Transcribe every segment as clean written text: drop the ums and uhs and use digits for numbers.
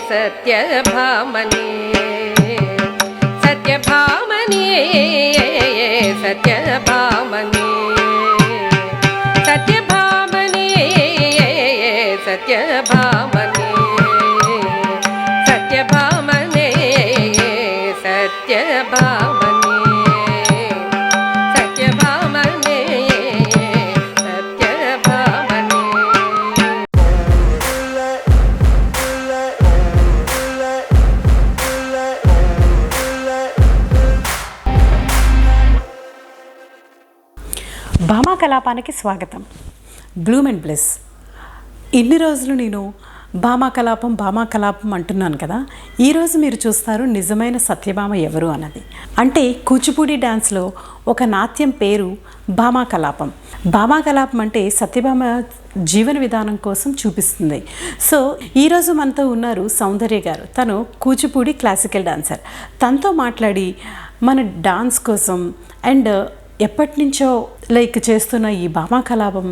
सत्यभामने सत्यभामने सत्यभामने सत्यभामने सत्यभामने सत्यभामने सत्यभामने భామా కలాపానికి స్వాగతం. Bloom and bless. ఇన్ని రోజులు నేను భామా కలాపం అంటున్నాను కదా, ఈరోజు మీరు చూస్తారు నిజమైన సత్యభామ ఎవరు అన్నది. అంటే కూచిపూడి డ్యాన్స్లో ఒక నాట్యం పేరు భామా కలాపం. భామా కలాపం అంటే సత్యభామ జీవన విధానం కోసం చూపిస్తుంది. సో ఈరోజు మనతో ఉన్నారు సౌందర్య గారు. తను కూచిపూడి క్లాసికల్ డాన్సర్. తనతో మాట్లాడి మన డాన్స్ కోసం అండ్ ఎప్పటి నుంచో చేస్తున్న ఈ భామా కలాపం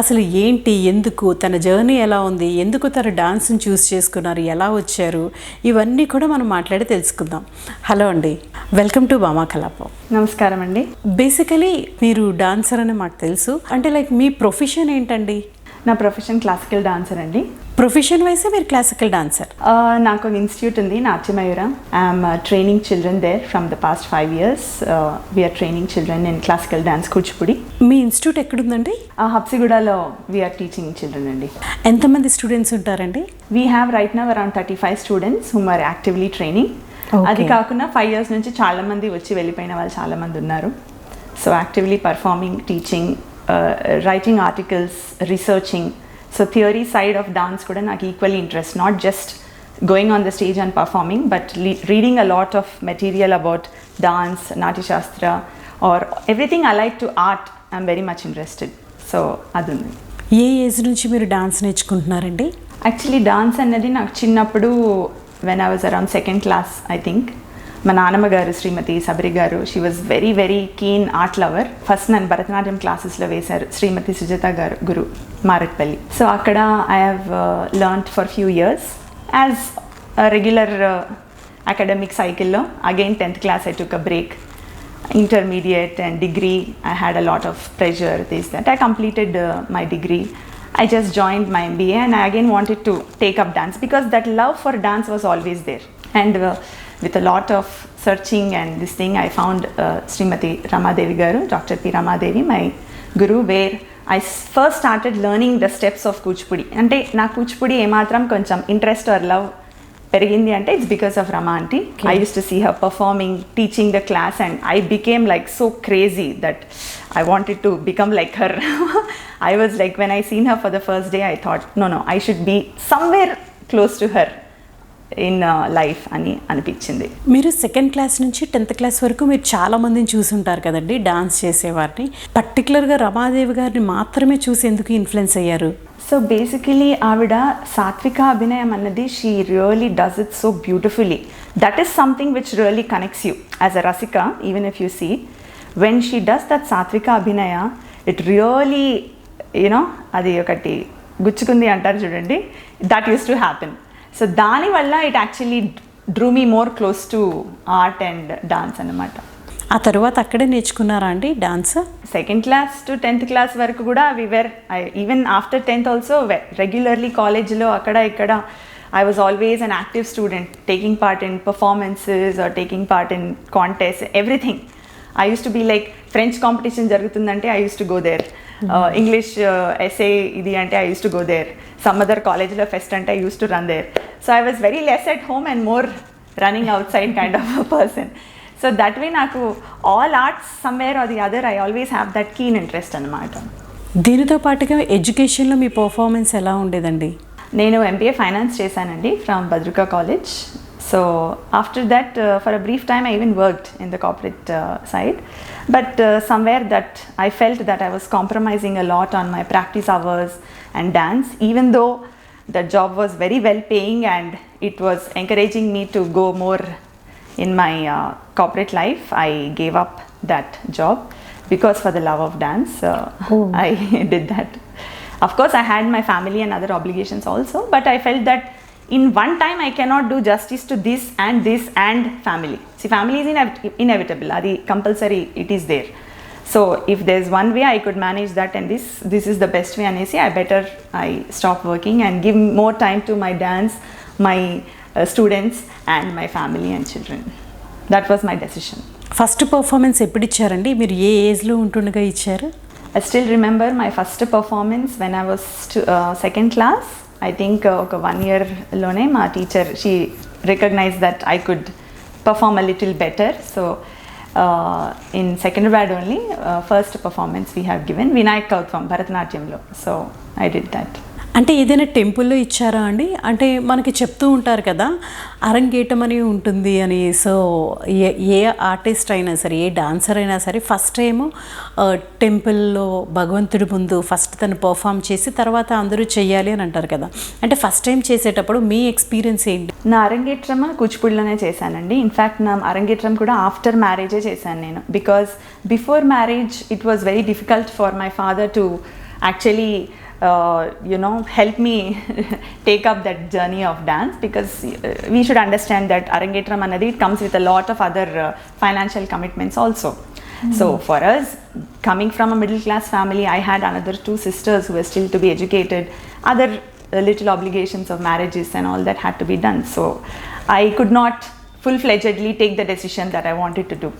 అసలు ఏంటి, ఎందుకు, తన జర్నీ ఎలా ఉంది, ఎందుకు తన డాన్స్ని చూస్ చేసుకున్నారు, ఎలా వచ్చారు, ఇవన్నీ కూడా మనం మాట్లాడి తెలుసుకుందాం. హలో అండి, వెల్కమ్ టు భామా కలాపం. నమస్కారం అండి. బేసికలీ మీరు డాన్సర్ అని మాకు తెలుసు. అంటే మీ ప్రొఫెషన్ ఏంటండి? నా ప్రొఫెషన్ క్లాసికల్ డాన్సర్ అండి. ప్రొఫెషన్ వైసే మీరు క్లాసికల్ డాన్సర్? నాకు ఒక ఇన్స్టిట్యూట్ ఉంది, Natyamayura. I'm training children there from the past 5 years. We're training children in classical dance Kuchipudi. మీ ఇన్స్టిట్యూట్ ఎక్కడుందండి? హబ్సిగూడలో వీఆర్ టీచింగ్ చిల్డ్రన్ అండి. ఎంతమంది స్టూడెంట్స్ ఉంటారండి? We have right now around 35 students whom are actively training. అది కాకుండా 5 years నుంచి చాలా మంది వచ్చి వెళ్ళిపోయిన వాళ్ళు చాలా మంది ఉన్నారు. So actively performing, teaching, writing articles, researching. So theory side of dance kuda నాకు equally interest, not just going on the stage and performing, but reading a lot of material about dance, Natya Shastra, or everything I like to art. I'm very much interested. So adundi. A age నుంచి మీరు dance నేర్చుకుంటున్నారండి? Actually dance అన్నది నాకు చిన్నప్పుడు when I was around 2nd class I think. మా నాన్నమ్మ గారు శ్రీమతి సబరి గారు, she was very very keen art lover. First నన్ను భరతనాట్యం క్లాసెస్లో వేశారు శ్రీమతి సుజాత గారు, గురు మారట్పల్లి. సో అక్కడ I have learned for few years as regular academic సైకిల్లో. Again 10th class I took a break. Intermediate and degree I had a lot of pressure, this that. I completed my degree. I just joined my MBA and I again wanted to take up dance because that love for dance was always there. And with a lot of searching and this thing, I found Srimati Ramadevi garu, Dr. P. Ramadevi, my guru, where I first started learning the steps of Kuchipudi. Ante na Kuchipudi ematram koncham interest or love perigindi ante it's because of Rama aunty. Okay. I used to see her performing, teaching the class, and I became like so crazy that I wanted to become like her. I was like, when I seen her for the first day, I thought, no, I should be somewhere close to her in life అని అనిపించింది. మీరు 2nd class నుంచి 10th class వరకు మీరు చాలా మందిని చూసుంటారు కదండి డాన్స్ చేసేవారిని. పర్టికులర్గా రమాదేవి గారిని మాత్రమే చూసి ఎందుకు ఇన్ఫ్లుయెన్స్ అయ్యారు? సో బేసికలీ ఆవిడ సాత్విక అభినయం అన్నది she really does it so beautifully. That is something which really connects you as a రసిక. Even if you see when she does that సాత్విక అభినయ, ఇట్ రియలీ యూనో అది ఒకటి గుచ్చుకుంది అంటారు చూడండి, that used to happen. So దానివల్ల it actually drew me more close to art and dance అన్నమాట. ఆ తర్వాత అక్కడే నేర్చుకున్నారా అండి dance? 2nd class to 10th class వరకు కూడా even after 10th also regularly కాలేజ్లో అక్కడ ఇక్కడ I was always an active student, taking part in performances or taking part in contests, everything. I used to be like, French competition జరుగుతుందంటే I used to go there. English essay ఇది అంటే I used to go there. Some other collegeలో fest అంటే I used to run there. So I was very less at home and more running outside kind of a person. So that way నాకు all arts somewhere or the other I always have that keen interest అన్నమాట. దీనితో పాటుగా ఎడ్యుకేషన్లో మీ performance ఎలా ఉండేదండి? నేను MBA finance చేశానండి from Bhadrika college. So after that, for a brief time, I even worked in the corporate side. But somewhere that I felt that I was compromising a lot on my practice hours and dance, even though the job was very well paying and it was encouraging me to go more in my corporate life. I gave up that job because for the love of dance, I did that. Of course, I had my family and other obligations also, but I felt that in one time I cannot do justice to this and family. See, family is inevitable, adi compulsory, it is there. So if there's one way I could manage that, and this is the best way anesi, I stop working and give more time to my dance, my students and my family and children. That was my decision. First performance ఎప్పుడు ఇచ్చారండి? మీరు ఏ ఏజ్లో ఉంటుండగా ఇచ్చారు? I still remember my first performance when I was second class. I think ఒక 1 year lone my teacher, she recognized that I could perform a little better. So in second grade only, first performance we have given Vinayak Kautvam Bharatanatyam lo. So I did that. అంటే ఏదైనా టెంపుల్లో ఇచ్చారా అండి? అంటే మనకి చెప్తూ ఉంటారు కదా, అరంగేటం అని ఉంటుంది అని. సో ఏ ఆర్టిస్ట్ అయినా సరే, ఏ డాన్సర్ అయినా సరే ఫస్ట్ టైము టెంపుల్లో భగవంతుడి ముందు ఫస్ట్ తను పర్ఫామ్ చేసి తర్వాత అందరూ చెయ్యాలి అని అంటారు కదా. అంటే ఫస్ట్ టైం చేసేటప్పుడు మీ ఎక్స్పీరియన్స్ ఏంటి? నా అరంగేట్రం కూచిపూడిలోనే చేశానండి. ఇన్ఫ్యాక్ట్ నా అరంగేట్రం కూడా ఆఫ్టర్ మ్యారేజే చేశాను నేను. Because before marriage it was very difficult for my father to actually help me take up that journey of dance, because we should understand that arangetram anadi, it comes with a lot of other financial commitments also. So for us, coming from a middle class family, I had another 2 sisters who were still to be educated, other little obligations of marriages and all that had to be done. So I could not full-fledgedly take the decision that I wanted to do.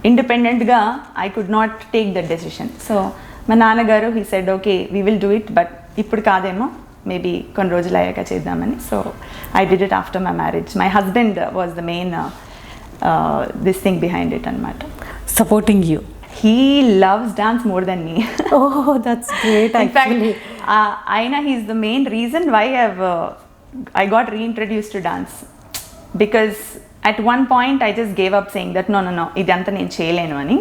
Independentగా I could not take that decision. So మా నాన్నగారు, he said, okay, we will do it, but ఇప్పుడు కాదేమో, maybe కొన్ని రోజులు అయ్యాక చేద్దామని. So I did it after my marriage. My husband was the main this thing behind it అనమాట. Supporting you. He loves dance more than me. Oh, that's great actually. In fact, he's the main reason why I got reintroduced to dance. Because at one point I just gave up saying that no, idantha nen cheyalenu ani.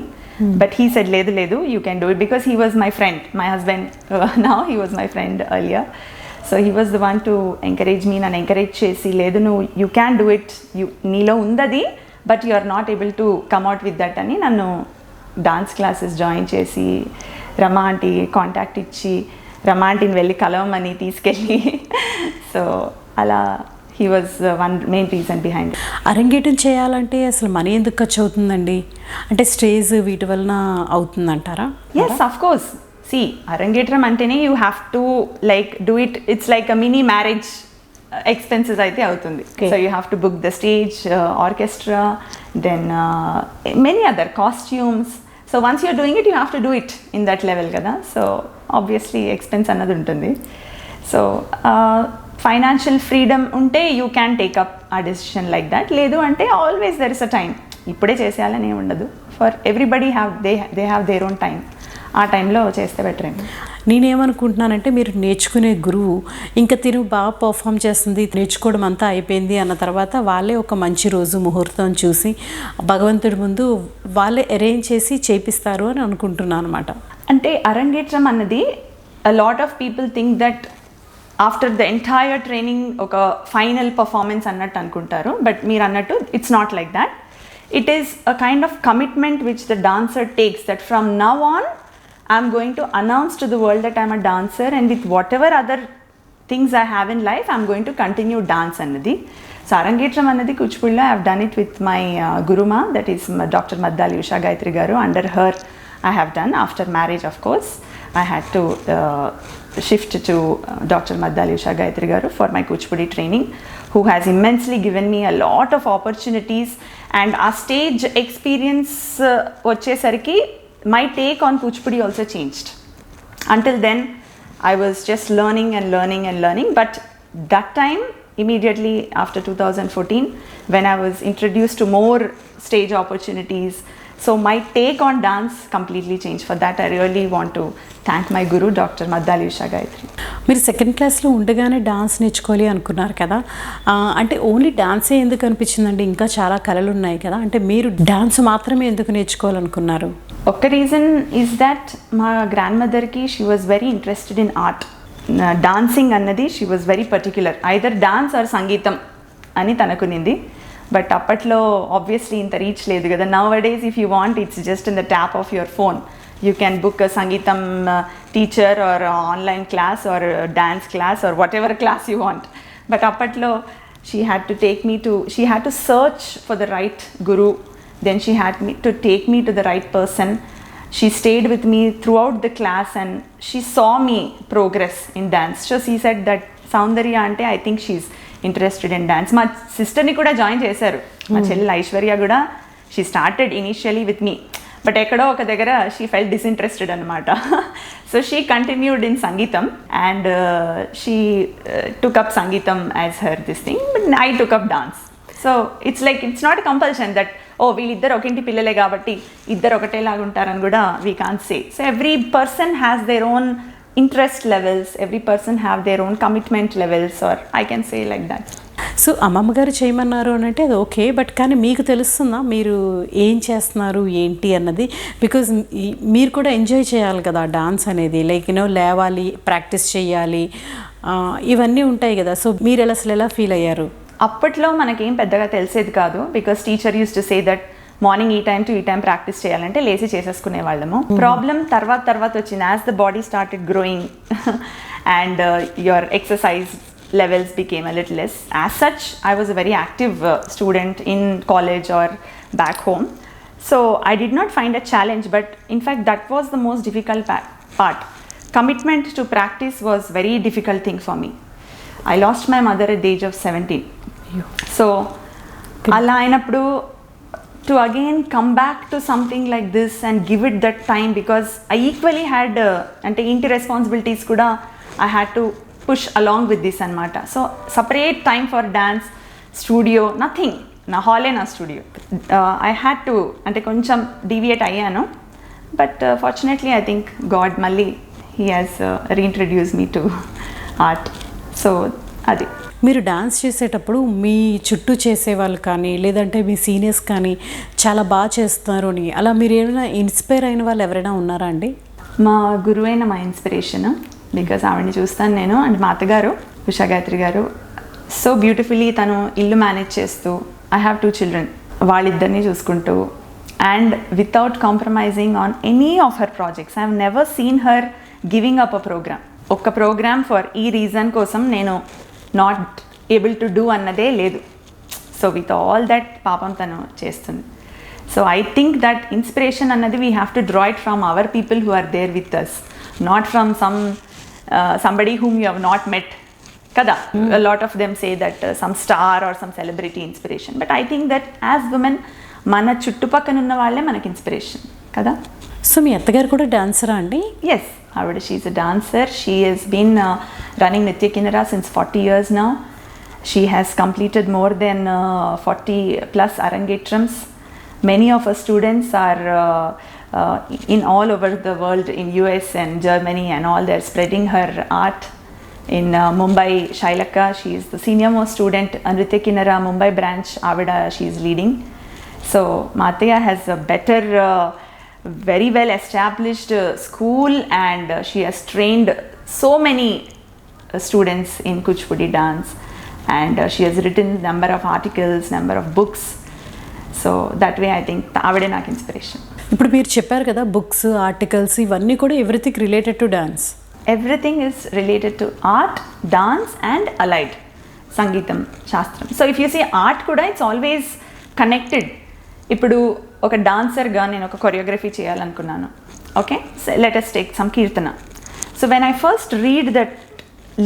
But he said ledu you can do it, because he was my friend, my husband. Now he was my friend earlier, so he was the one to encourage me, and encourage chesi ledu no, you can do it, you neelo undadi, but you are not able to come out with that ani nannu dance classes join chesi Rama aunty contact ichi Rama aunty ni velli kalavamani తీసుకెళ్ళి so ala he was one main reason behind it. అరంగేటం చేయాలంటే అసలు money ఎందుకు ఖర్చు అవుతుందండి? అంటే stage వీటి వలన అవుతుందంటారా? Yes, of course. See, అరంగేట్రం అంటేనే you have to like do it. It's like a mini marriage expenses అయితే అవుతుంది. So you have to book the stage, orchestra, then many other costumes. So once you're doing it, you have to do it in that level కదా. So obviously expense అన్నది ఉంటుంది. So financial freedom ఉంటే you can take up a decision like that. లేదు అంటే always there is a time. ఇప్పుడే చేసేయాలని ఏమి ఉండదు. For everybody they have their own time. ఆ టైంలో చేస్తే బెటర్ ఏమో. నేనేమనుకుంటున్నానంటే, మీరు నేర్చుకునే గురువు ఇంకా తిను బాగా పర్ఫామ్ చేస్తుంది, నేర్చుకోవడం అంతా అయిపోయింది అన్న తర్వాత వాళ్ళే ఒక మంచి రోజు ముహూర్తం చూసి భగవంతుడి ముందు వాళ్ళే అరేంజ్ చేసి చేపిస్తారు అని అనుకుంటున్నాను అనమాట. అంటే అరంగేట్రం అన్నది a lot of people think that after the entire training ఒక ఫైనల్ పర్ఫార్మెన్స్ అన్నట్టు అనుకుంటారు. బట్ మీరు అన్నట్టు it's not like that. It is a kind of commitment which the dancer takes, that from now on I am going to announce to the world that I am a dancer, and with whatever other things I have in life I am going to continue dance annadi. So arangetram annadi Kuchipudilo I have done it with my guruma, that is Dr. Maddali Usha Gayatri garu. Under her I have done. After marriage, of course, I had to shift to Dr. Maddali Usha Gayatri garu for my Kuchipudi training, who has immensely given me a lot of opportunities. And our stage experience vachesariki my take on Kuchipudi also changed. Until then I was just learning, but that time, immediately after 2014, when I was introduced to more stage opportunities, so my take on dance completely changed. For that I really want to thank my guru, Dr. Maddali Usha Gayatri. మీరు second క్లాస్లో ఉండగానే dance నేర్చుకోవాలి అనుకున్నారు కదా, అంటే only డాన్సే ఎందుకు అనిపించిందండి? ఇంకా చాలా కళలు ఉన్నాయి కదా, అంటే మీరు డాన్స్ మాత్రమే ఎందుకు నేర్చుకోవాలనుకున్నారు? ఒక రీజన్ ఈజ్ దట్ మా గ్రాండ్ మదర్కి she was very interested in art. Dancing అన్నది she was very particular, either dance or సంగీతం అని తనకునింది. బట్ అప్పట్లో ఆబ్వియస్లీ ఇంత రీచ్ లేదు కదా. Nowadays if you want, it's just in the tap of your phone. You can book a Sangeetam teacher or a online class or a dance class or whatever class you want. But appatlo she had to search for the right guru. Then she had to take me to the right person. She stayed with me throughout the class and she saw me progress in dance. So she said that Soundarya ante I think she's interested in dance. My sister ni kuda join chesaru. Ma chellil Aishwarya kuda she started initially with me. But ekkado oka dagara she felt disinterested anamata. So she continued in Sangeetam and she took up Sangeetam as her this thing. But I took up dance. So it's like it's not a compulsion that వీళ్ళిద్దరు ఒకింటి పిల్లలే కాబట్టి ఇద్దరు ఒకటేలాగా ఉంటారని కూడా we can't say. So every person has their own interest levels, every person have their own commitment levels, or I can say like that. So అమ్మమ్మ గారు చేయమన్నారు అని అంటే అది ఓకే, బట్ కానీ మీకు తెలుస్తుందా మీరు ఏం చేస్తున్నారు ఏంటి అన్నది? బికాజ్ మీరు కూడా ఎంజాయ్ చేయాలి కదా డాన్స్ అనేది, లైక్ లేవాలి, ప్రాక్టీస్ చేయాలి, ఇవన్నీ ఉంటాయి కదా. సో మీరు అసలు ఎలా ఫీల్ అయ్యారు? అప్పట్లో మనకేం పెద్దగా తెలిసేది కాదు, because teacher use to say that morning ఈ టైం టు ఈ టైం ప్రాక్టీస్ చేయాలంటే లేచి చేసేసుకునే వాళ్ళము. ప్రాబ్లం తర్వాత వచ్చింది, as the body started growing and your exercise levels became a little less. As such, I was a very active student in college or back home. So I did not find a challenge, but in fact that was the most difficult part. Commitment to practice was very difficult thing for me. I lost my mother at the age of 17. So ala ainappudu to again come back to something like this and give it that time, because I equally had ante inti responsibilities kuda I had to push along with this anamata. So separate time for dance, studio, nothing. Na hall na studio. I had to ante koncham deviate ayyanu, but fortunately I think God malli he has reintroduced me to art. So అది. మీరు dance చేసేటప్పుడు మీ చుట్టూ చేసేవాళ్ళు కానీ లేదంటే మీ seniors కానీ చాలా బాగా చేస్తున్నారు అని అలా మీరు ఏమైనా ఇన్స్పైర్ అయిన వాళ్ళు ఎవరైనా ఉన్నారా అండి? మా గురువైన మా ఇన్స్పిరేషన్, బికాజ్ ఆవిడని చూస్తాను నేను, అండ్ మా అత్తగారు ఉషా గాయత్రి గారు. సో బ్యూటిఫుల్లీ తను ఇల్లు మేనేజ్ చేస్తూ, ఐ హ్యావ్ 2 children, వాళ్ళిద్దరిని చూసుకుంటూ, and without compromising on any of her projects. I have never seen her giving up a programme. ఒక్క ప్రోగ్రామ్ ఫర్ ఈ రీజన్ కోసం నేను నాట్ ఏబుల్ టు డూ అన్నదే లేదు. సో విత్ ఆల్ దట్ పాపం తను చేస్తుంది. So I think that inspiration అన్నది we have to draw it from our people who are there with us, not from somebody whom you have not met kada. A lot of them say that some star or some celebrity inspiration, but I think that as women మన చుట్టుపక్కన ఉన్న వాళ్ళే మనకి inspiration కదా. So మీ అత్తగారు కూడా డాన్సరా అండి? Yes, ఆవిడ she's a dancer. She has been running Nitya Kinnera since 40 years now. She has completed more than 40+ arangetrams. Many of her students are in all over the world, in US and Germany and all. They're spreading her art. In Mumbai, Shailaka, she is the senior most student. Nritya Kinnera Mumbai branch, avida she is leading. So Mataya has a better very well established school, and she has trained so many students in Kuchipudi dance, and she has written number of articles, number of books. So that way I think avade నాకు inspiration. ఇప్పుడు మీరు చెప్పారు కదా books, articles ఇవన్నీ కూడా everything related to dance. Everything is related to art, dance and allied, సంగీతం, శాస్త్రం. So if you see art kuda, it's always connected. ఇప్పుడు ఒక డాన్సర్గా నేను ఒక కొరియోగ్రఫీ చేయాలనుకున్నాను. Okay, so let us take some Keerthana. So when I first read that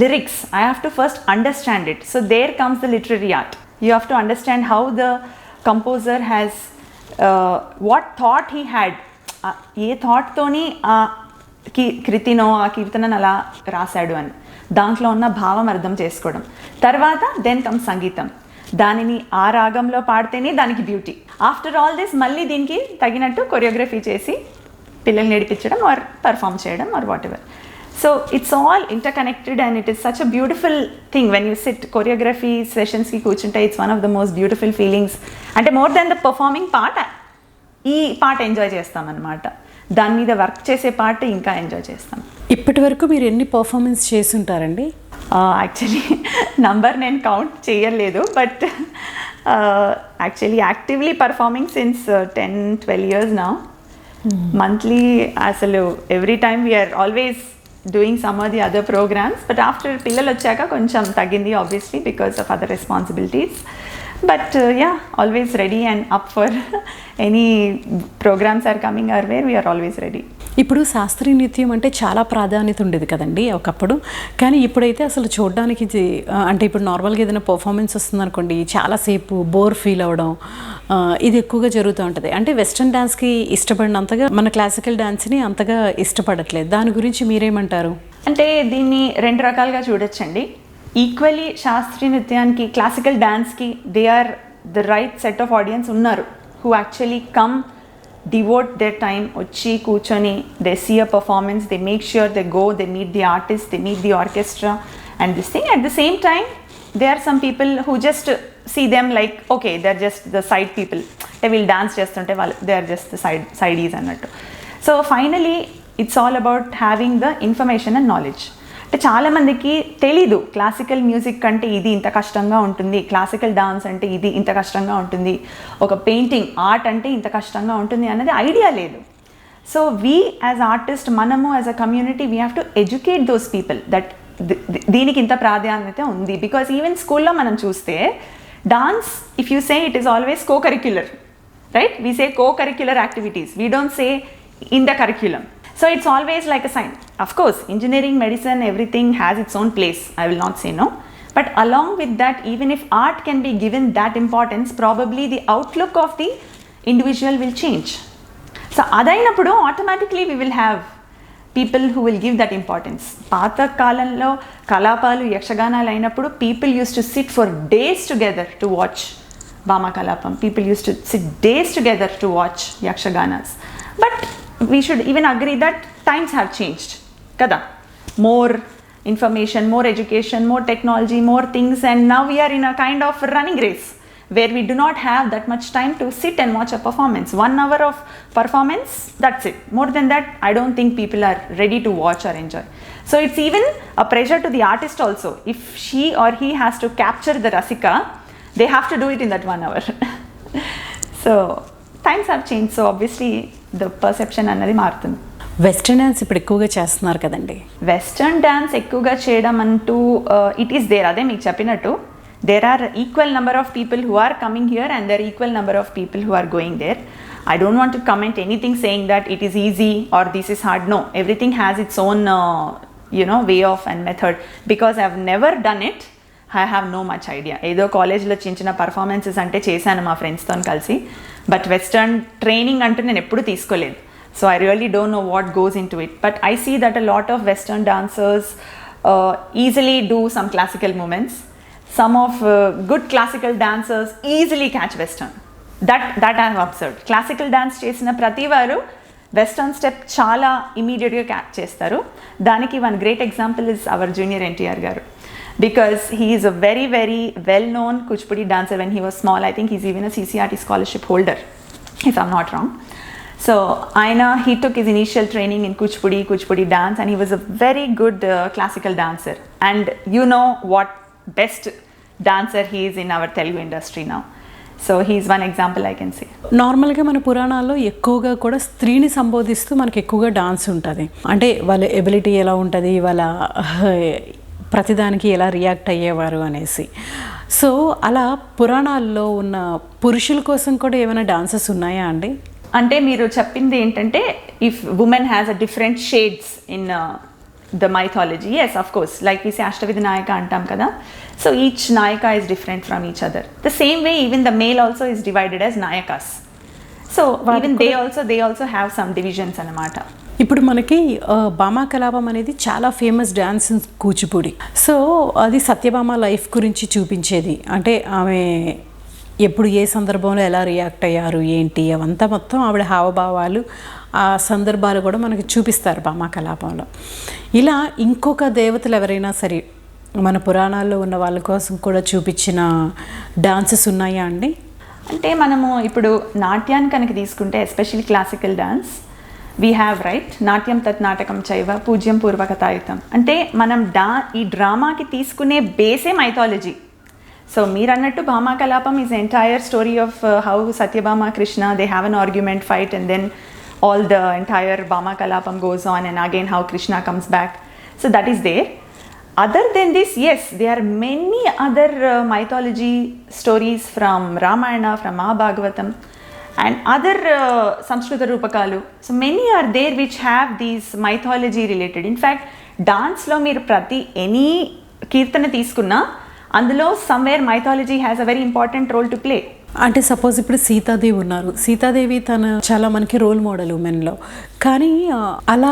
lyrics, I have to first understand it. So there comes the literary art. You have to understand how the composer has what thought he had, ఏ థాట్తోని ఆ కృతినో ఆ కీర్తనను అలా రాశాడు అని, దాంట్లో ఉన్న భావం అర్థం చేసుకోవడం. తర్వాత దెన్ కమ్ సంగీతం, దానిని ఆ రాగంలో పాడితేనే దానికి బ్యూటీ. ఆఫ్టర్ ఆల్ దిస్ మళ్ళీ దీనికి తగినట్టు కొరియోగ్రఫీ చేసి పిల్లల్ని నేర్పించడం ఆర్ పర్ఫామ్ చేయడం or whatever. So it's all interconnected and it is such a beautiful thing when you sit. Choreography సెషన్స్కి కూర్చుంటే it's one of the most beautiful feelings. అంటే more than the performing part, ఈ part enjoy చేస్తామన్నమాట. దాని మీద work చేసే part ఇంకా enjoy చేస్తాం. ఇప్పటి వరకు మీరు ఎన్ని పర్ఫార్మెన్స్ చేసి ఉంటారండి? యాక్చువల్లీ నంబర్ నేను కౌంట్ చేయలేదు, but actually actively performing since 10-12 years now. Monthly అసలు every time we're always doing some or the other programmes, but after పిల్లలు వచ్చాక కొంచెం తగ్గింది obviously because of other responsibilities. But always ready and up for any programs are coming our way, we are always ready. ఇప్పుడు శాస్త్రీయ నృత్యం అంటే చాలా ప్రాధాన్యత ఉండేది కదండి ఒకప్పుడు, కానీ ఇప్పుడైతే అసలు చూడడానికి అంటే ఇప్పుడు నార్మల్గా ఏదైనా పర్ఫార్మెన్స్ వస్తుందనుకోండి చాలాసేపు బోర్ ఫీల్ అవ్వడం ఇది ఎక్కువగా జరుగుతూ ఉంటుంది. అంటే వెస్ట్రన్ డ్యాన్స్కి ఇష్టపడినంతగా మన క్లాసికల్ డ్యాన్స్ని అంతగా ఇష్టపడట్లేదు. దాని గురించి మీరేమంటారు? అంటే దీన్ని రెండు రకాలుగా చూడొచ్చండి. ఈక్వల్లీ శాస్త్రీయ నృత్యానికి క్లాసికల్ డాన్స్కి they are the right set of audience ఉన్నారు who actually come devote their time, వచ్చి కూర్చొని they see a performance, they make sure they go, they meet the artist, they meet the orchestra and this thing. At the same time they are some people who just see them like okay they are just the side people, అంటే వీళ్ళు dance చేస్తుంటే వాళ్ళు they are just the సైడీస్ అన్నట్టు. So finally it's all about having the information and knowledge. అంటే చాలామందికి తెలీదు classical music అంటే ఇది ఇంత కష్టంగా ఉంటుంది, క్లాసికల్ డాన్స్ అంటే ఇది ఇంత కష్టంగా ఉంటుంది, ఒక పెయింటింగ్ ఆర్ట్ అంటే ఇంత కష్టంగా ఉంటుంది అన్నది ఐడియా లేదు. సో వీ యాజ్ ఆర్టిస్ట్, మనము as a community we have to educate those people that దీనికి ఇంత ప్రాధాన్యత ఉంది. బికాస్ ఈవెన్ స్కూల్లో మనం చూస్తే dance, if you say it is always co curricular, right? We say co curricular activities, we don't say in the curriculum. So it's always like a sign. Of course, engineering, medicine, everything has its own place. I will not say no. But along with that, even if art can be given that importance, probably the outlook of the individual will change. So adainappudu automatically we will have people who will give that importance. Paata kalamlo kalapalu yakshaganalu ainappudu people used to sit for days together to watch Bhama Kalapam. People used to sit days together to watch yakshaganas. But we should even agree that times have changed kada, more information, more education, more technology, more things, and now we are in a kind of running race where we do not have that much time to sit and watch a performance. 1 hour of performance, that's it. More than that I don't think people are ready to watch or enjoy. So it's even a pressure to the artist also. If she or he has to capture the rasika, they have to do it in that 1 hour. So times have changed, so obviously the perception అన్నది మారుతుంది. Western dance ఇప్పుడు ఎక్కువగా చేస్తున్నారు కదండి. Western dance ఎక్కువగా చేయడం అంటూ it is there, అదే మీకు చెప్పినట్టు there are equal number of people who are coming here and there equal number of people who are going there. I don't want to comment anything saying that it is easy or this is hard. No, everything has its own way of and method. Because I have never done it, I have no much idea. ఏదో కాలేజ్లో చిన్న చిన్న performances అంటే చేశాను మా ఫ్రెండ్స్తో కలిసి, but western training అంటూ నేను ఎప్పుడు తీసుకోలేదు. So I really don't know what goes into it. But I see that a lot of western dancers easily do some classical movements. Some of good classical dancers easily catch western. That I have observed. Classical dance చేసిన ప్రతి వారు western step చాలా ఇమీడియట్గా catch చేస్తారు. దానికి one great example is our junior NTR గారు. Because he is a very, very well-known Kuchipudi dancer when he was small. I think he's even a CCRT scholarship holder, if I'm not wrong. So, he took his initial training in Kuchipudi dance, and he was a very good classical dancer. And you know what best dancer he is in our Telugu industry now. So he's one example I can say. నార్మల్గా మన పురాణాల్లో ఎక్కువగా కూడా స్త్రీని సంబోధిస్తూ మనకి ఎక్కువగా dance ఉంటుంది. అంటే వాళ్ళ ఎబిలిటీ ఎలా ఉంటుంది, వాళ్ళ ప్రతిదానికి ఎలా రియాక్ట్ అయ్యేవారు అనేసి. సో అలా పురాణాల్లో ఉన్న పురుషుల కోసం కూడా ఏమైనా డాన్సెస్ ఉన్నాయా అండి? అంటే మీరు చెప్పింది ఏంటంటే if women has a different shades in the mythology, yes, of course, like we say Ashtavidha Nayaka antam kada. So each Nayaka is different from each other. The same way even the male also is divided as Nayakas. So even they also have some divisions anamata. ఇప్పుడు మనకి భామా కలాపం అనేది చాలా famous dance in Kuchipudi. So అది Satyabhama life గురించి చూపించేది. అంటే ఆమె ఎప్పుడు ఏ సందర్భంలో ఎలా రియాక్ట్ అయ్యారు ఏంటి అవంతా మొత్తం ఆవిడ హావభావాలు ఆ సందర్భాలు కూడా మనకి చూపిస్తారు భామా కలాపంలో. ఇలా ఇంకొక దేవతలు ఎవరైనా సరే మన పురాణాల్లో ఉన్న వాళ్ళ కోసం కూడా చూపించిన డాన్సెస్ ఉన్నాయా అండి? అంటే మనము ఇప్పుడు నాట్యాన్ని కనుక తీసుకుంటే especially classical dance we have right నాట్యం తత్ నాటకం చైవ పూజ్యం పూర్వకథాయుతం. అంటే మనం ఈ డ్రామాకి తీసుకునే బేసే మైథాలజీ. సో మీరు అన్నట్టు Bhama Kalapam is entire story of how Satyabhama Krishna they have an argument fight and then all the entire Bhama Kalapam goes on, and again how Krishna comes back. So that is there. Other than this, yes, there are many other mythology stories from Ramayana, from Mahabhagavatam, and other Samskrita Rupakalu. So many are there which have these mythology related. In fact, dance lo meer prati any kirtana తీసుకున్నా అందులో somewhere mythology has a very important role to play. అంటే suppose ఇప్పుడు సీతాదేవి ఉన్నారు, సీతాదేవి తను చాలా మనకి role model ఉమెన్లో, కానీ అలా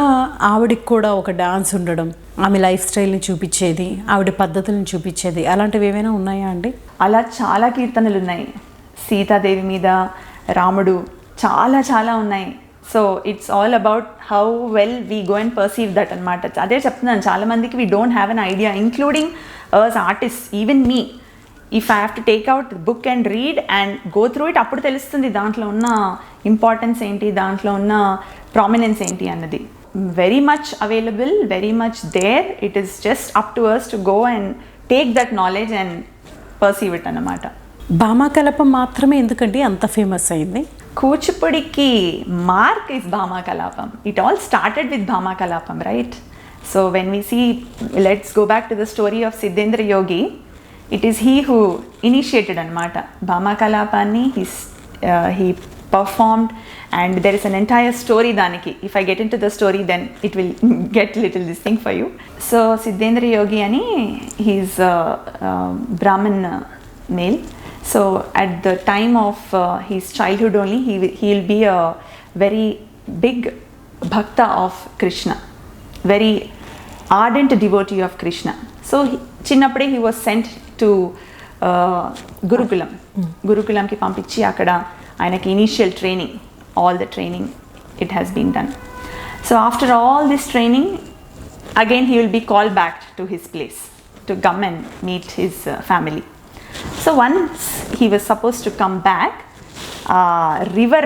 ఆవిడకి కూడా ఒక డాన్స్ ఉండడం, ఆమె లైఫ్ స్టైల్ని చూపించేది, ఆవిడ పద్ధతులను చూపించేది, అలాంటివి ఏమైనా ఉన్నాయా అండి? అలా చాలా కీర్తనలు ఉన్నాయి సీతాదేవి మీద, రాముడు, చాలా చాలా ఉన్నాయి. So it's all about how well we go and perceive that అనమాట. అదే చెప్తున్నాను, చాలామందికి we don't have an idea, including us artist, even me. If I have to take out book and read and go through it, అప్పుడు తెలుస్తుంది దాంట్లో ఉన్న importance ఏంటి, దాంట్లో ఉన్న ప్రామినెన్స్ ఏంటి అన్నది. Very much available, very much there. It is just up to us to go and take that knowledge and perceive it అన్నమాట. భామా కలపం మాత్రమే ఎందుకండి అంత ఫేమస్ అయింది? కూచిపూడికి mark is Bhama Kalapam. It all started with Bhama Kalapam, right? So when we see, let's go back to the story of Siddhendra Yogi. It is he who initiated anamata. Bhama Kalapani, he performed, and there is an entire story daniki. If I get into the story, then it will get little this thing for you. So Siddhendra Yogi ani, he's a Brahmin male. So at the time of his childhood only, he'll be a very big bhakta of Krishna, very ardent devotee of Krishna. So chinnappude he was sent to Gurukulam ki pampichi akkada ayanaki initial training, all the training it has been done. So after all this training, again he will be called back to his place to come and meet his family. So once he was supposed to come back, river,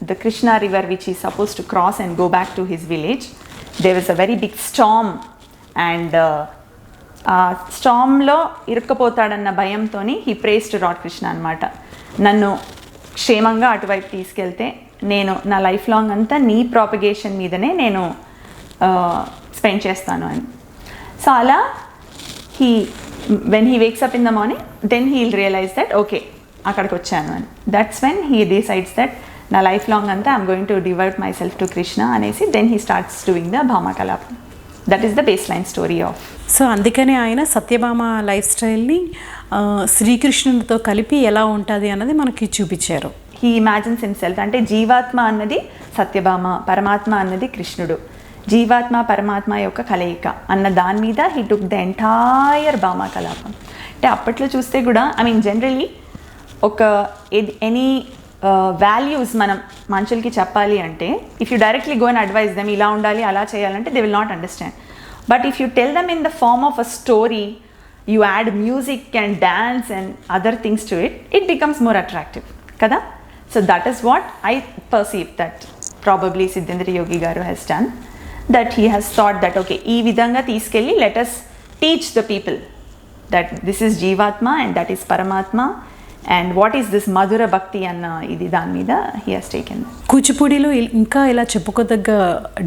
the Krishna river which he is supposed to cross and go back to his village, there was a very big storm, and storm lo irukkapotadanna bhayamtoni he prays to Lord Krishna anamata. Nannu క్షేమంగా అటువైపు తీసుకెళ్తే నేను నా life long అంతా నీ propagation మీదనే నేను spend చేస్తాను అని. సో అలా when he wakes up in the morning, then he'll realize that okay, akkadiki vachanu ani. That's when he decides that na life long anta I'm going to devote myself to Krishna anesi, then he starts doing the Bhama Kalapam. That is the baseline story of. So అందుకనే ఆయన Satyabhama life స్టైల్ని శ్రీకృష్ణునితో కలిపి ఎలా ఉంటుంది అన్నది మనకి చూపించారు. He imagines himself, అంటే జీవాత్మ అన్నది సత్యభామ, పరమాత్మ అన్నది కృష్ణుడు, జీవాత్మ పరమాత్మ యొక్క కలయిక అన్న దాని మీద he took the entire Bhama Kalapam. అంటే అప్పట్లో చూస్తే కూడా, ఐ మీన్ జనరలీ ఒక ఎనీ వాల్యూస్ మనం మనుషులకి చెప్పాలి అంటే, if you directly go and advise them ఇలా ఉండాలి అలా చేయాలంటే they will not understand. But if you tell them in the form of a story, you add music and dance and other things to it, it becomes more attractive కదా. So that is what I perceive that probably Siddhendra Yogi గారు has done. That he has thought that okay, ee vidhanga తీసుకెళ్ళి let us teach the people that this is జీవాత్మ and that is పరమాత్మ and what is this మధుర భక్తి అన్న ఇది దాని మీద he has taken. కూచిపూడిలో ఇంకా ఇలా చెప్పుకోదగ్గ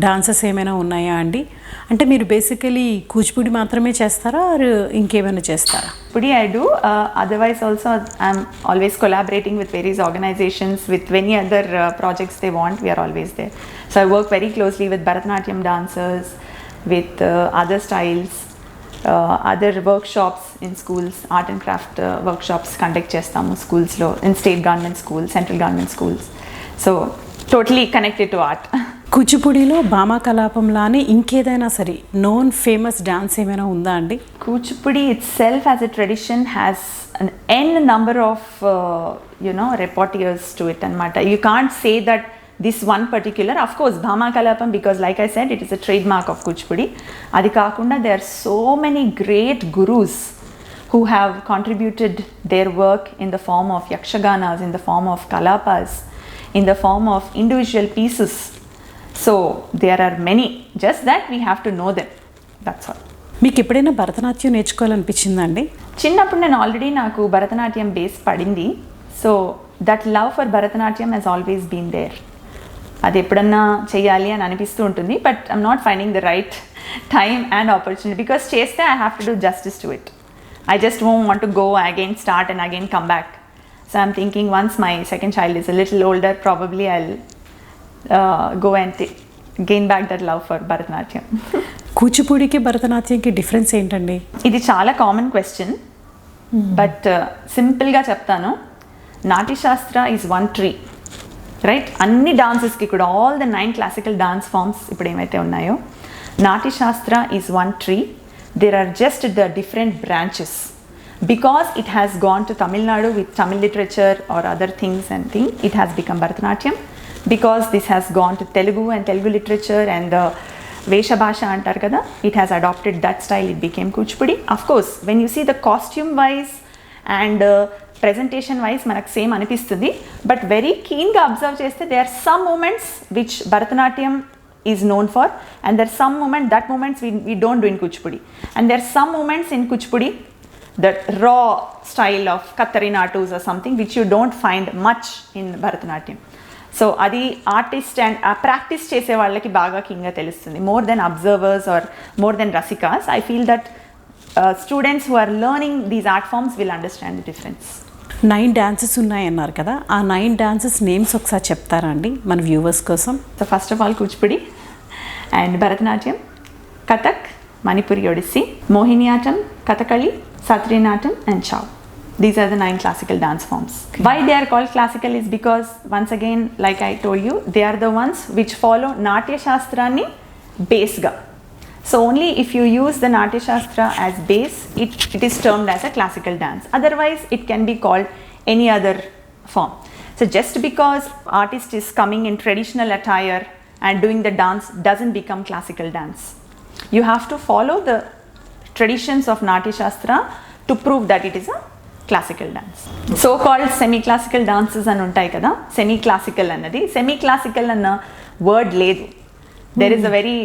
డాన్సెస్ ఏమైనా ఉన్నాయా అండి? అంటే మీరు బేసికలీ కూచిపూడి మాత్రమే చేస్తారా ఆర్ ఇంకేమైనా చేస్తారా? Pudi I do, otherwise also I'm always collaborating with various organizations, with many other projects they want, we are always there. So I work very closely with Bharatanatyam dancers, with other styles, other workshops in schools, art and craft workshops conduct chestamu schools lo, in state government schools, central government schools. So totally connected to art. కూచిపూడిలో Bhama Kalapam లానే ఇంకేదైనా సరే known famous dance ఏమైనా ఉందా అండి? Kuchipudi itself as a tradition has an n number of repertoires to it anamata. You can't say that this one particular, of course Bhama Kalapam, because like I said it is a trademark of Kuchipudi. Adi kaakunda there are so many great gurus who have contributed their work in the form of yakshaganas, in the form of kalapas, in the form of individual pieces. So there are many, just that we have to know them, that's all. మీకు ఎప్పుడైనా భరతనాట్యం నేర్చుకోవాలనిపించిందండి? చిన్నప్పుడు నేను already నాకు Bharatanatyam base పడింది. So that love for Bharatanatyam has always been there. అది ఎప్పుడన్నా చేయాలి అని అనిపిస్తూ ఉంటుంది, but I'm not finding the right time and opportunity, because చేస్తే I have to do justice to it. I just won't want to go again, start and again come back. So I'm thinking once my second child is a little older, probably I'll go and gain back that love for Bharatanatyam. కూచిపూడికి భరతనాట్యంకి difference ఏంటండి? ఇది చాలా common question, but సింపుల్గా చెప్తాను. Natyashastra is one tree, right? అన్ని డాన్సెస్కి కూడా all the 9 classical dance forms ఇప్పుడు ఏమైతే ఉన్నాయో, Natyashastra is one tree. There are just the different branches. Because it has gone to Tamil Nadu with Tamil literature or other things and things, it has become Bharatanatyam. Because this has gone to Telugu and Telugu literature and the Vesha Bhasha antar kada, it has adopted that style, it became Kuchipudi. Of course, when you see the costume wise and presentation wise manaku same anipistundi, but very keen ga observe cheste there are some moments which Bharatanatyam is known for, and there are some moments we don't do in Kuchipudi, and there are some moments in Kuchipudi, that raw style of Kattari Natus or something which you don't find much in Bharatanatyam. So adi artist and practice chese vallaki baga keenga telustundi, more than observers or more than rasikas. I feel that students who are learning these art forms will understand the difference. 9 dances ఉన్నాయన్నారు కదా, ఆ 9 dances names ఒకసారి చెప్తారా అండి మన viewers కోసం? So first of all Kuchipudi and Bharatanatyam, Kathak, Manipuri Odissi, Mohiniyattam, Kathakali, Sattriyanatyam and Chhau. These are the 9 classical dance forms. Why they are called classical is because, once again, like I told you, they are the ones which follow Natya Shastrani base ga. So only if you use the Natya Shastra as base, it is termed as a classical dance. Otherwise, it can be called any other form. So just because artist is coming in traditional attire and doing the dance doesn't become classical dance. You have to follow the traditions of Natya Shastra to prove that it is a classical dance. So called semi-classical dances and untai kada. Semi-classical annadi, semi-classical anna word ledu. There is a very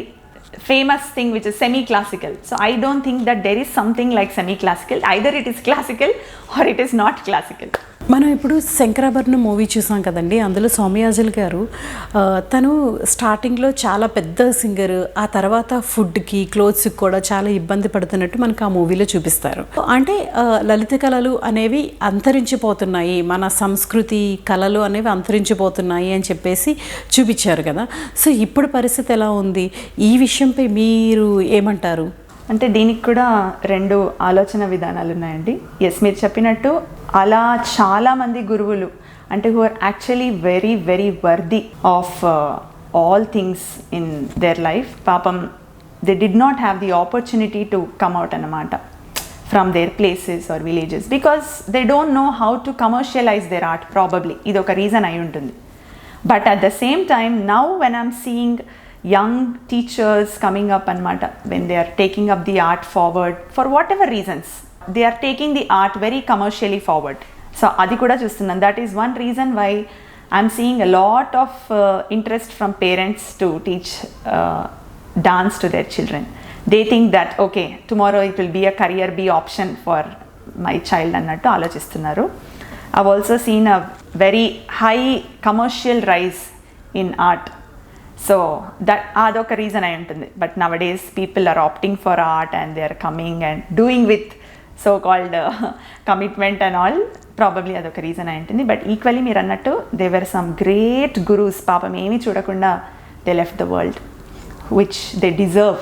famous thing which is semi-classical. So I don't think that there is something like semi-classical. Either it is classical or it is not classical. మనం ఇప్పుడు Shankarabharanam movie చూసాం కదండి, అందులో సౌమ్యాజుల్ గారు తను స్టార్టింగ్లో చాలా పెద్ద సింగర్, ఆ తర్వాత ఫుడ్కి క్లోత్స్కి కూడా చాలా ఇబ్బంది పడుతున్నట్టు మనకు ఆ మూవీలో చూపిస్తారు. అంటే లలిత కళలు అనేవి అంతరించిపోతున్నాయి, మన సంస్కృతి కళలు అనేవి అంతరించిపోతున్నాయి అని చెప్పేసి చూపించారు కదా. సో ఇప్పుడు పరిస్థితి ఎలా ఉంది, ఈ విషయంపై మీరు ఏమంటారు? అంటే దీనికి కూడా 2 ఆలోచన విధానాలు ఉన్నాయండి. ఎస్, మీరు చెప్పినట్టు అలా చాలామంది గురువులు అంటే who are actually very very worthy of all things in their life, పాపం they did not have the opportunity to come out అన్నమాట from their places or villages, because they don't know how to commercialize their art. Probably ఇది ఒక reason అయి ఉంటుంది. But at the same time now when I'm seeing young teachers coming up anamata, when they are taking up the art forward for whatever reasons, they are taking the art very commercially forward. So adi kuda chustunnan. That is one reason why I'm seeing a lot of interest from parents to teach dance to their children. They think that okay, tomorrow it will be a career B option for my child annattu alochistunnaru. I've also seen a very high commercial rise in art. So that adoka reason I untundi. But nowadays people are opting for art and they are coming and doing with so called commitment and all. Probably adoka reason I untundi. But equally meer annattu, there were some great gurus paapam emi chudakunda they left the world, which they deserve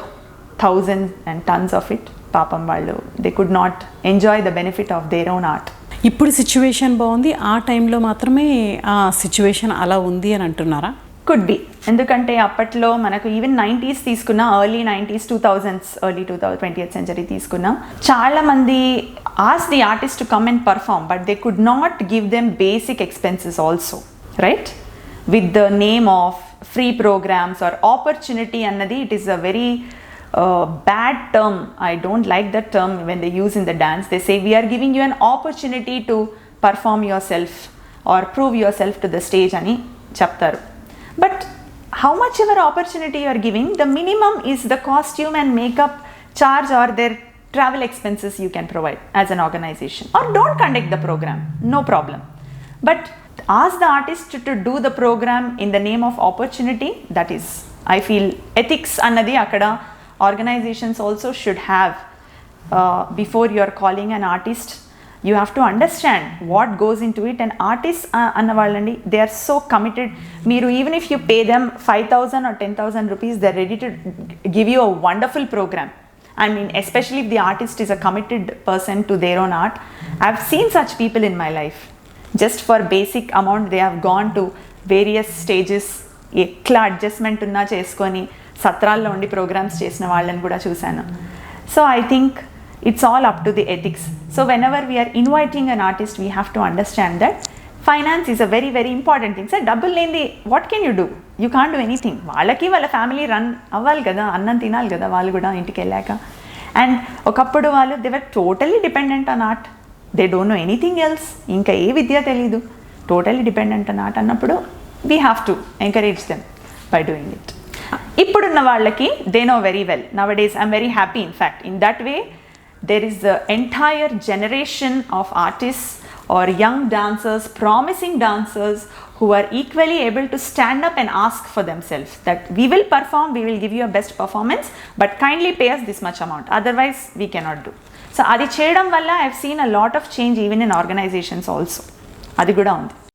thousands and tons of it. Paapam vallu they could not enjoy the benefit of their own art. ఇప్పుడు situation బాగుంది, ఆ టైంలో మాత్రమే ఆ situation అలా ఉంది అని అంటున్నారా? Could be. ఎందుకంటే అప్పట్లో మనకు ఈవెన్ 90s తీసుకున్నా, early 90s, 2000s, early 20th century తీసుకున్నా, చాలా మంది as the artist to come and perform, but they could not give them basic expenses also, right? With the name of free programs or opportunity అన్నది, it is a very bad term. I don't like that term when they use in the dance. They say we are giving you an opportunity to perform yourself or prove yourself to the stage ani chaptaru. But how much ever opportunity you are giving, the minimum is the costume and makeup charge or their travel expenses you can provide as an organization, or don't conduct the program, no problem. But ask the artist to do the program in the name of opportunity. That is, I feel, ethics annadi akada organizations also should have. Before you are calling an artist, you have to understand what goes into it. And artists anna vallandi, they are so committed. Meeru even if you pay them 5,000 or 10,000 rupees, they are ready to give you a wonderful program. I mean, especially if the artist is a committed person to their own art. I have seen such people in my life. Just for basic amount, they have gone to various stages. ఎట్లా adjustment ఉన్నా చేసుకొని సత్రాల్లో ఉండి programmes చేసిన వాళ్ళని కూడా చూశాను. So I think it's all up to the ethics. So whenever we are inviting an artist, we have to understand that finance is a very very important thing. So double lendi, what can you do? You can't do anything. వాళ్ళకి వాళ్ళ family run అవ్వాలి కదా, అన్నం తినాలి కదా వాళ్ళు కూడా ఇంటికి వెళ్ళాక. అండ్ ఒకప్పుడు వాళ్ళు they were totally dependent on art. They don't know anything else. ఇంకా ఏ విద్య తెలీదు, totally dependent on art అన్నప్పుడు we have to encourage them by doing it. ఇప్పుడున్న వాళ్ళకి they know very well. Nowadays I'm very happy, in fact, in that way there is the entire generation of artists or young dancers, promising dancers, who are equally able to stand up and ask for themselves that we will perform, we will give you a best performance, but kindly pay us this much amount, otherwise we cannot do. So adi cheyadam valla I have seen a lot of change even in organizations also. Adi kuda undi.